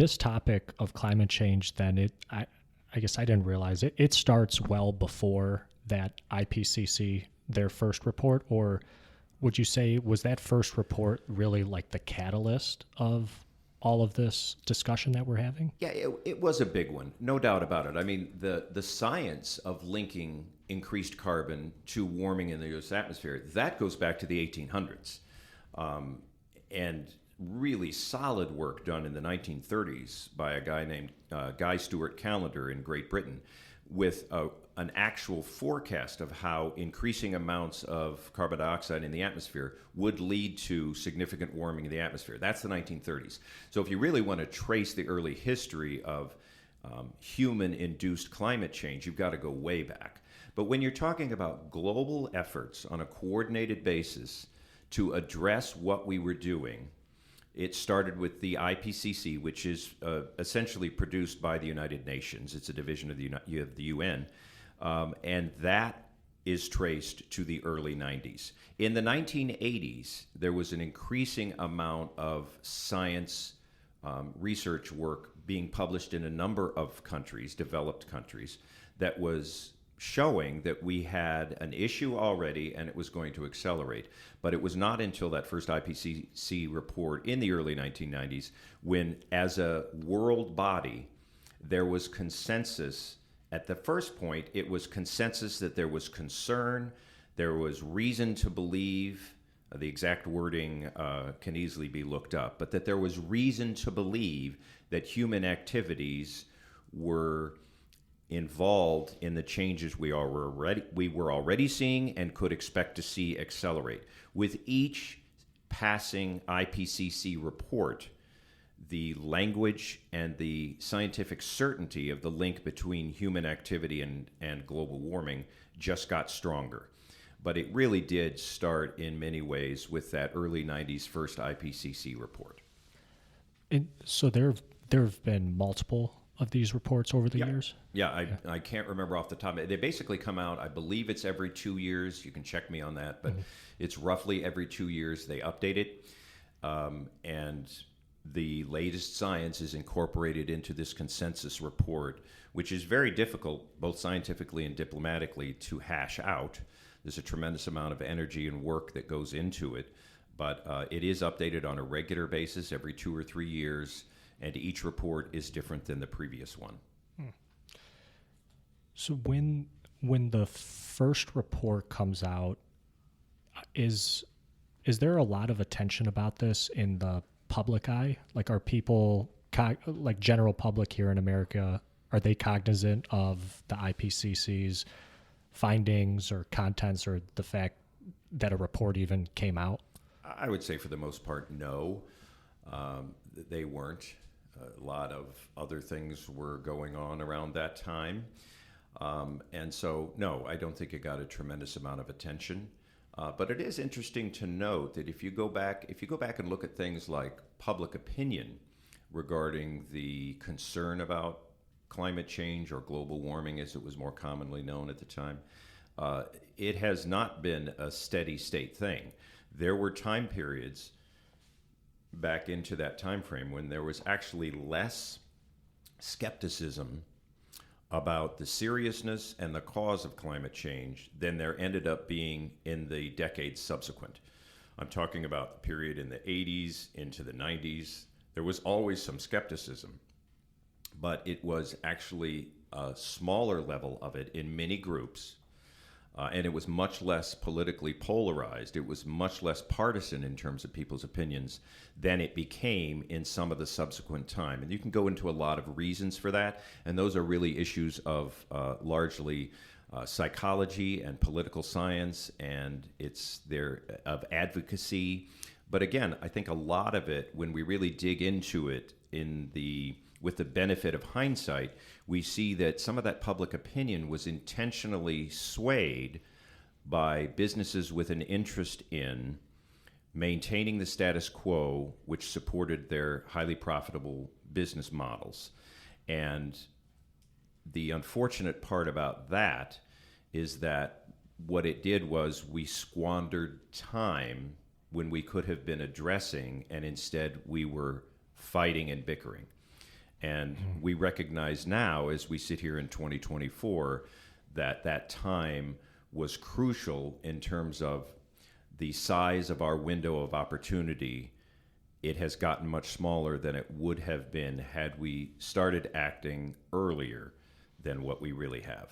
this topic of climate change, then I guess I didn't realize it. It starts well before that IPCC, their first report, or would you say was that first report really like the catalyst of all of this discussion that we're having? Yeah, it was a big one, no doubt about it. I mean, the science of linking increased carbon to warming in the Earth's atmosphere, that goes back to the 1800s. And really solid work done in the 1930s by a guy named Guy Stewart Callender in Great Britain with an actual forecast of how increasing amounts of carbon dioxide in the atmosphere would lead to significant warming in the atmosphere. That's the 1930s. So if you really want to trace the early history of human-induced climate change, you've got to go way back. But when you're talking about global efforts on a coordinated basis to address what we were doing, it started with the IPCC, which is essentially produced by the United Nations. It's a division of the UN. And that is traced to the early 90s. In the 1980s, there was an increasing amount of science research work being published in a number of countries, developed countries, that was showing that we had an issue already and it was going to accelerate. But it was not until that first IPCC report in the early 1990s when, as a world body, there was consensus. At the first point, it was consensus that there was concern, there was reason to believe, the exact wording can easily be looked up, but that there was reason to believe that human activities were involved in the changes we were already seeing and could expect to see accelerate. With each passing IPCC report, the language and the scientific certainty of the link between human activity and global warming just got stronger. But it really did start in many ways with that early 90s first IPCC report. And so there have been multiple of these reports over the years? Yeah, I can't remember off the top. They basically come out, I believe it's every 2 years. You can check me on that, but it's roughly every 2 years they update it. And the latest science is incorporated into this consensus report, which is very difficult, both scientifically and diplomatically, to hash out. There's a tremendous amount of energy and work that goes into it, but it is updated on a regular basis every 2 or 3 years, and each report is different than the previous one. So when the first report comes out, is there a lot of attention about this in the public eye? Like, are people, like general public here in America, are they cognizant of the IPCC's findings or contents or the fact that a report even came out? I would say for the most part, no. They weren't. A lot of other things were going on around that time. And so, no, I don't think it got a tremendous amount of attention. But it is interesting to note that if you go back and look at things like public opinion regarding the concern about climate change or global warming, as it was more commonly known at the time, it has not been a steady state thing. There were time periods back into that time frame when there was actually less skepticism about the seriousness and the cause of climate change than there ended up being in the decades subsequent. I'm talking about the period in the 80s into the 90s. There was always some skepticism, but it was actually a smaller level of it in many groups, and it was much less politically polarized. It was much less partisan in terms of people's opinions than it became in some of the subsequent time. And you can go into a lot of reasons for that, and those are really issues of largely psychology and political science, and it's there of advocacy. But again, I think a lot of it, when we really dig into it with the benefit of hindsight, we see that some of that public opinion was intentionally swayed by businesses with an interest in maintaining the status quo, which supported their highly profitable business models. And the unfortunate part about that is that what it did was we squandered time when we could have been addressing, and instead we were fighting and bickering. And we recognize now, as we sit here in 2024, that that time was crucial in terms of the size of our window of opportunity. It has gotten much smaller than it would have been had we started acting earlier than what we really have.